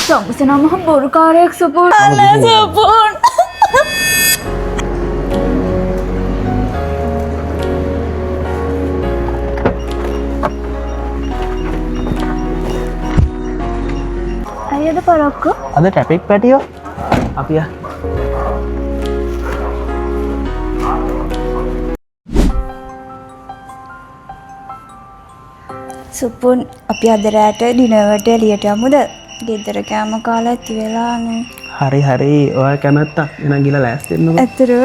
Kamu nama boru karek Supun. Aneh Supun. Ayo ada parokku. Ada traffic patio. Apa ya? Supun, අපි අද රැට ඩිනර්ට එළියට යමුද? ගෙදර කෑම කාලා ඇති වෙලානේ. හරි හරි ඔයා කැමැත්තක් එහෙනම් ගිහලා ලෑස්ති වෙන්නකෝ. ඇත්තටම?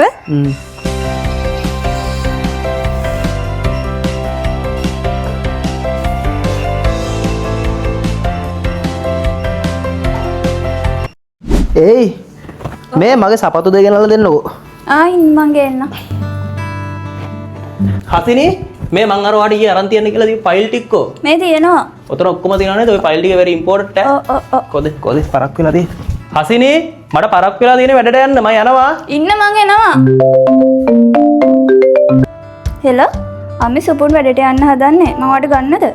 ඒයි මේ මගේ සපත්තු දෙක ගෙනල්ලා දෙන්නකෝ. ඉන්න මං ගේන්න. හසිනි මේ මං අර ඔයාට ඊයේ අරන් තියන්න කියලා දීපු ෆයිල් ටිකකෝ. මේ තියෙනවා. ඔතන ඔක්කොම තියෙනවා නේද? ඔය ෆයිල් ටික very important ඈ. කොද පරක් වෙලා තියෙන්නේ. හසිනි මට පරක් වෙලා තියෙන වැඩට යන්න මම යනවා. ඉන්න මං එනවා. හෙලෝ අම්මි සුපුන් වැඩට යන්න හදන්නේ. මම වට ගන්නද?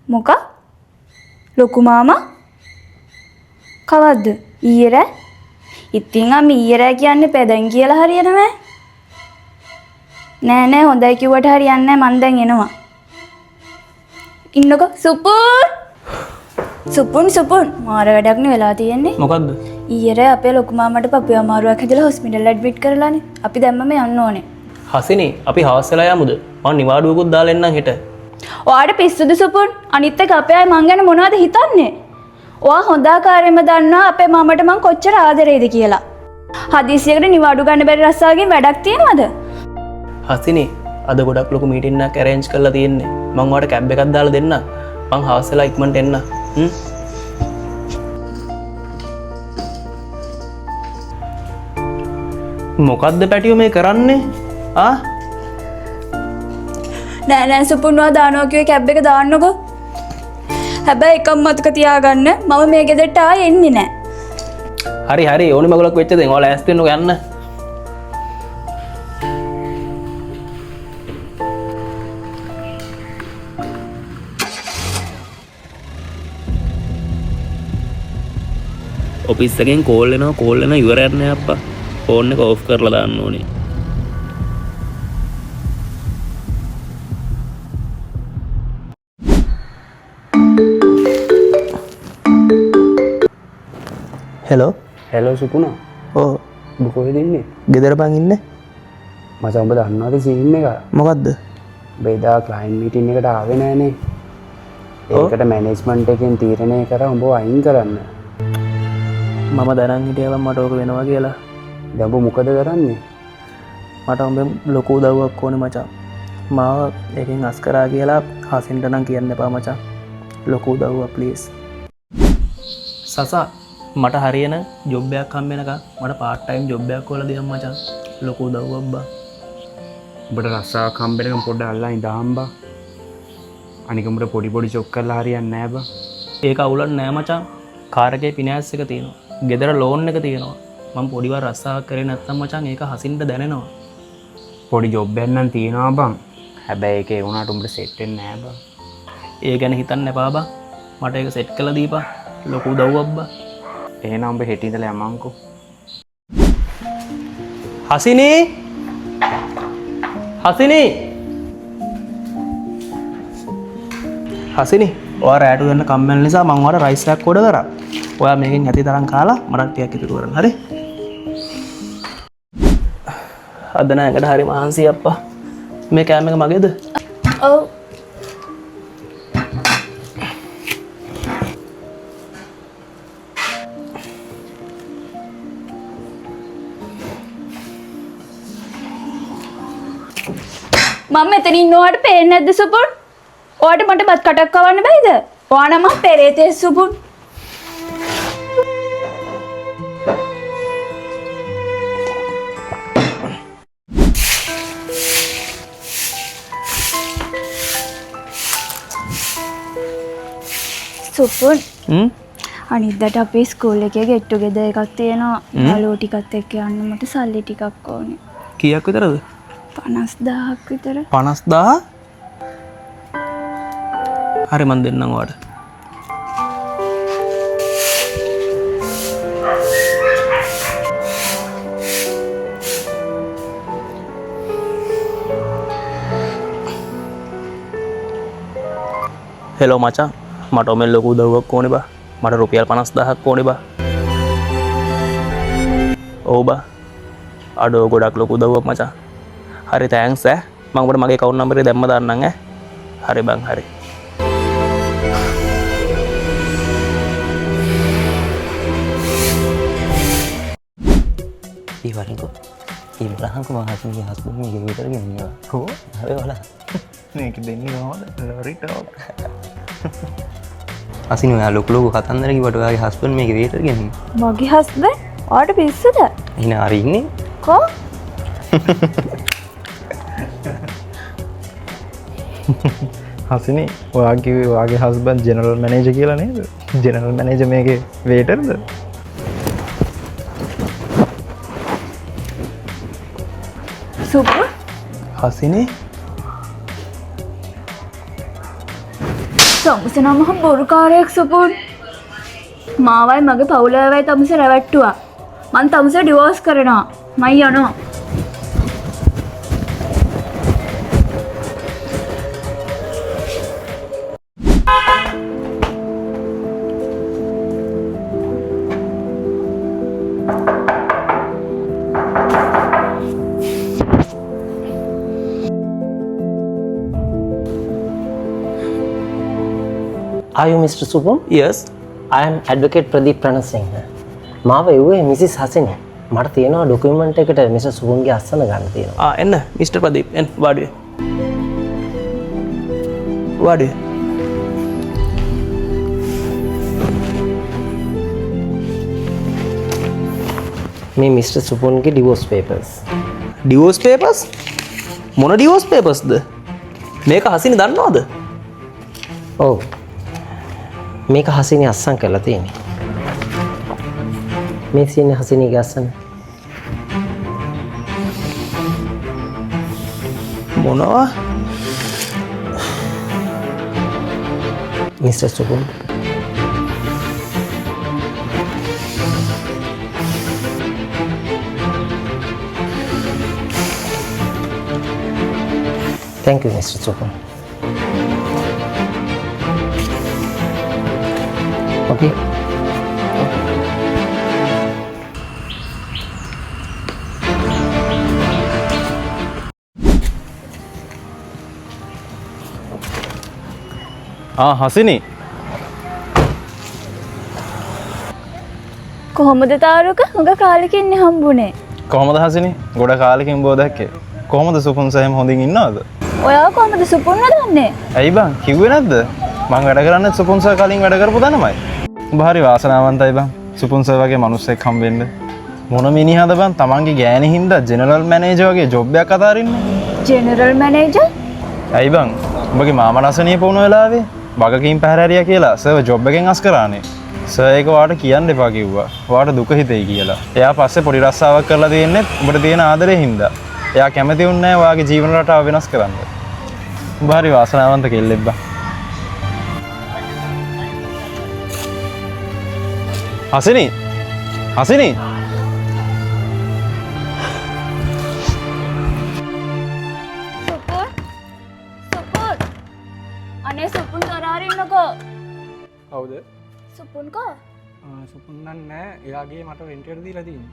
මොකක්? ලොකු මාමා? කවද්ද? ඊයේ රෑ? ඉතින් අම්මි ඊයේ රෑ කියන්නේ පැදන් කියලා හරියනවද? නෑ හොඳයි කිව්වට හරියන්නේ නෑ මං දැන් එනවා. ඉන්නකෝ සුපුන් මාර වැඩක් නේ වෙලා තියෙන්නේ. මොකද්ද? ඊයේ රෑ අපේ ලොකු මාමට පපුව අමාරුවක් හැදලා හොස්පිටල් ඇඩ්මිට් කරලානේ. අපි දැම්මම යන්න ඕනේ. හසිනි අපි හවස් වෙලා යමුද? මං නිවාඩුවකුත් දාලා එන්නම් හෙට. ඔයාට පිස්සුද සුපුන්? අනිත් එක අපේ අය මං ගැන මොනවද හිතන්නේ? ඔයා හොඳ ආකාරයෙන්ම දන්නවා අපේ මාමට මං කොච්චර ආදරේද කියලා. හදිසියකට නිවාඩු ගන්න බැරි රස්සාවකින් වැඩක් තියනවද? හසිනි අද ගොඩක් ලොකු මීටින් එකක් arrange කරලා තියෙන්නේ. මං ඔයාලට කැබ් එකක් දාලා දෙන්න. මං හවස් වෙලා ඉක්මනට එන්න. මොකද්ද පැටියෝ මේ කරන්නේ? නෑ සුපුන් ඔයා දානවා කිව්වේ කැබ් එක දාන්නකෝ. හැබැයි එකක් මතක තියාගන්න මම මේ ගෙදරට ආයෙ එන්නේ නෑ. හරි ඕනි මගලක් වෙච්ච දෙන් ඔයාලා ඇස් දෙන්නකෝ යන්න. ඔෆිස් එකෙන් කෝල් එනවා ඉවරයක් නෑ අප්පා. ෆෝන් එක ඕෆ් කරලා දාන්න ඕනේ. හෙලෝ සුපුනා. ඔව්. ඔබ කොහෙද ඉන්නේ? ගෙදර බං ඉන්නේ. මචං ඔබ දන්නවද සීන් එක? මොකද්ද? ඔබ එදා ක්ලයන්ට් මීටින් එකට ආවේ නෑනේ. ඒකට මැනේජ්මන්ට් එකෙන් තීරණය කරා උඹව අයින් කරන්න. මම දැනන් හිටියා මට ඕක වෙනවා කියලා. දැන් ඔබ මොකද කරන්නේ? මට උඹෙන් ලොකු උදව්වක් ඕනේ මචං. මාව එකෙන් අස් කරා කියලා හසින්ට නම් කියන්න එපා මචං. ලොකු උදව්වක් ප්ලීස්. සසා මට හරියන ජොබ් එකක් හම්බ වෙනකම් මට පාර්ට් ටයිම් ජොබ් එකක් හොයලා දෙන්න මචං. ලොකු උදව්වක් බා. උඹට රස්සාවක් හම්බ වෙනකම් පොඩ්ඩක් අල්ලන් ඉඳහම් බා. අනික උඹට පොඩි චොක් කරලා හරියන්නේ නෑ බා. ඒක අවුලක් නෑ මචං. කාර් එකේ ෆිනෑන්ස් එක තියෙනවා. ගෙදර ලෝන් එක තියෙනවා. මම පොඩිવાર රස්සාවක් කරේ නැත්තම් මචං ඒක හසින්ට දැනෙනවා. පොඩි ජොබ් එකක් නම් තියෙනවා බං. හැබැයි ඒක ඒ වුණාට උඹට සෙට් වෙන්නේ නෑ බා. ඒ ගැන හිතන්න එපා බා. මට ඒක සෙට් කරලා දීපන්. ලොකු උදව්වක් බා. එහෙනම් උඹ හෙට ඉඳලා යමන්කෝ. හසිනි ඔයා රැට ගන්න කම්මැලි නිසා මම ඔයාලට රයිස් එකක් ඕඩර් කරා. ඔයා මේකෙන් ඇති තරම් කාලා මට ටිකක් ඉතුරු කරන්න. හරි? අද නෑකට හරි මහන්සි අප්පා. මේ කෑම එක මගේද? ඔව්. මම මෙතන ඉන්නවට පේන්නේ නැද්ද සුපුන්? ඔයාට මට බත් කටක් කවන්න බැයිද? ඔයා නම් පෙරේතේ සුපුන්. සුපුන්. අනිද්දාට අපේ ස්කූල් එකේ get together එකක් තියෙනවා. යාළුවෝ ටිකත් එක්ක යන්න මට සල්ලි ටිකක් ඕනේ. කීයක් විතරද? 50000ක් විතර. 50000? හරි මන් දෙන්නම් ඔයාලට. හෙලෝ මචං මට ඔමෙන් ලොකු උදව්වක් ඕනේ බා. මට රුපියල් 50000ක් ඕනේ බා. ඔව් බා. අඩෝ ගොඩක් ලොකු උදව්වක් මචං. හරි තෑන්ක්ස් ඈ. මම ඔබට මගේ account number එක දැම්ම දාන්නම් ඈ. හරි බං හරි. ඉවරකෝ ඉබ්‍රහම්ක මහත්මගේ හස්බන්ඩ්ගේ විතර ගෙන්නවා. හෝ හරි වල මේක දෙන්නේ කොහොමද ලොරිට අසින ඔයා ලොකු ලොකු කතන්දර කිව්වට ඔයාගේ හස්බන්ඩ් මේක විතර ගෙන්නවා. මගේ හස්බන්ඩ් ඔයාට පිස්සුද? එහෙනම් හරි ඉන්නේ. කෝ? හසිනේ ඔයාගේ හස්බන්ඩ් ජෙනරල් මැනේජර් කියලා නේද? ජෙනරල් මැනේජර් මේකේ වේටර්ද? සුපුන් හසිනේ තමුස නම බොරුකාරයෙක් සුපුන්. මාවයි මගේ පවුලවයි තමුස රැවට්ටුවා. මං තමුස ඩිවෝස් කරනවා. මං යනවා. Are you Mr. Supun? yes I am advocate Pradeep Pranasinghe. මාව එව්වේ මිසිස් හසිනේ. මට තියෙනවා ඩොකියුමන්ට් එකට මිස්ටර් සුපුන්ගේ අස්සන ගන්න තියෙනවා. එන්න මිස්ටර් ප්‍රදීප් එන්න වාඩි වාඩි මේ මිස්ටර් සුපුන්ගේ ඩිවෝස් පේපර්ස්. ඩිවෝස් පේපර්ස් මොන ඩිවෝස් පේපර්ස්ද මේක හසිනි දන්නවද? ඔව්. මේක හසිනේ අස්සන් කරලා තියෙන්නේ. මේ තියෙන්නේ හසිනේගේ අස්සන. මොනවා? Mister Supun Thank you, Mr. Supun. Okay. හසිනේ කොහොමද තාරුක හුඟ කාලෙකින් හම්බුනේ? කොහොමද හසිනේ ගොඩ කාලෙකින් බෝ දැක්කේ කොහොමද සුපුන් සෑම හොඳින් ඉන්නවද? ඔයා කොහොමද සුපුන්ව දන්නේ? ඇයි බං කිව්වේ නැද්ද මං වැඩ කරන්නේ සුපුන් සර් කලින් වැඩ කරපු දනමයි. උඹ හරි වාසනාවන්තයි බං සුපුන් සර් වගේ මිනිස්සෙක් හම්බෙන්න. මොන මිනිහද බං තමන්ගේ ගෑණි හින්දා ජෙනරල් මැනේජර් වගේ ජොබ් එකක් අතාරින්නේ? General manager? ඇයි බං උඹගේ මාමා රසණිය පොුණු වෙලාවේ වගකීම් පැහැරහැරියා කියලා සර් ජොබ් එකෙන් අස් කරානේ. සර් ඒක ඔයාට කියන්න එපා කිව්වා. ඔයාට දුක හිතෙයි කියලා. එයා පස්සේ පොඩි රස්සාවක් කරලා තියෙන්නේ උඹට තියෙන ආදරේ හින්දා. එයා කැමති වුණේ නැහැ ඔයාගේ ජීවන රටාව වෙනස් කරන්න. උඹ හරි වාසනාවන්ත කෙල්ලෙක් බං. හසිනී හසිනී සුපුන් සුපුන් අනේ සුපුන් තරහරින්නකෝ. කවුද? සුපුන් කෝ? සුපුන් නෑ එයාගේ මට රෙන්ට් එකට දීලා තියෙන්නේ.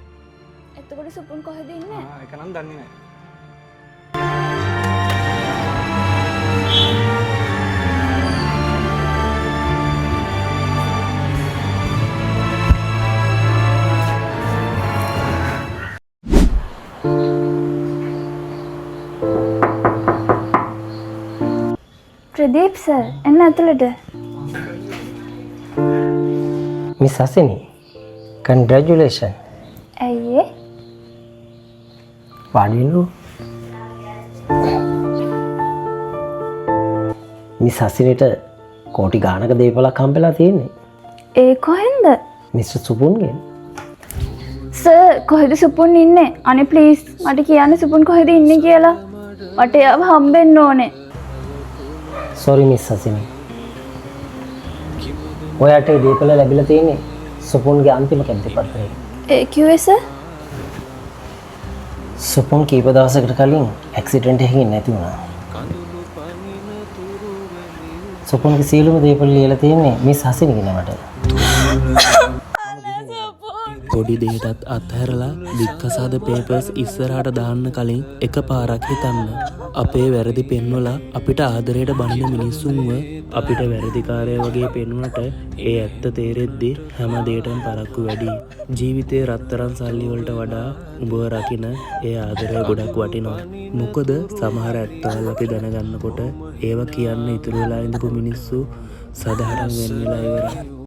එතකොට සුපුන් කොහෙද ඉන්නේ? ඒක නම් දන්නේ නෑ. ප්‍රදීප් සර් එන්න ඇතුළට. Miss Hasini, congratulations. ඇයි ඒ? වාඩිවෙන්නු. මිස් හසිනට කෝටි ගානක දේපලක් හම්බෙලා තියෙන්නේ. ඒ කොහෙන්ද? මිස්ටර් සුපුන්ගෙන්. සර් කොහෙද සුපුන් ඉන්නේ? අනේ ප්ලීස් මට කියන්න සුපුන් කොහෙද ඉන්නේ කියලා. මට එයාව හම්බෙන්න ඕනේ. Sorry miss Hasini. ඔයාට ඒ දේපල ලැබිලා තියෙන්නේ සුපුන්ගේ අන්තිම කැමති පත්‍රේ. ඒ කිව්වේ සර්? සුපුන් කීප දවසකට කලින් ඇක්සිඩන්ට් එකකින් නැති වුණා. සුපුන්ගේ සියලුම දේපල ලියලා තියෙන්නේ මිස් හසිනි නමට. පොඩි දේටත් අත්හැරලා දික්කසාද පේපර්ස් ඉස්සරහට දාන්න කලින් එක පාරක් හිතන්න. අපේ වැරදි පෙන්වලා අපිට ආදරයට බනින මිනිස්සුන්ව අපිට වැරදිකාරය වගේ පෙන්වනට ඒ ඇත්ත තේරෙද්දි හැම දේටම පරක්කු වැඩි. ජීවිතේ රත්තරන් සල්ලි වලට වඩා උඹව රකින්න ඒ ආදරය ගොඩක් වටිනවා. මොකද සමහර ඇත්තවල් අපි දැනගන්නකොට ඒව කියන්න ඉතුරු වෙලා ඉඳපු මිනිස්සු සදහටම වෙන් වෙලා ඉවරයි.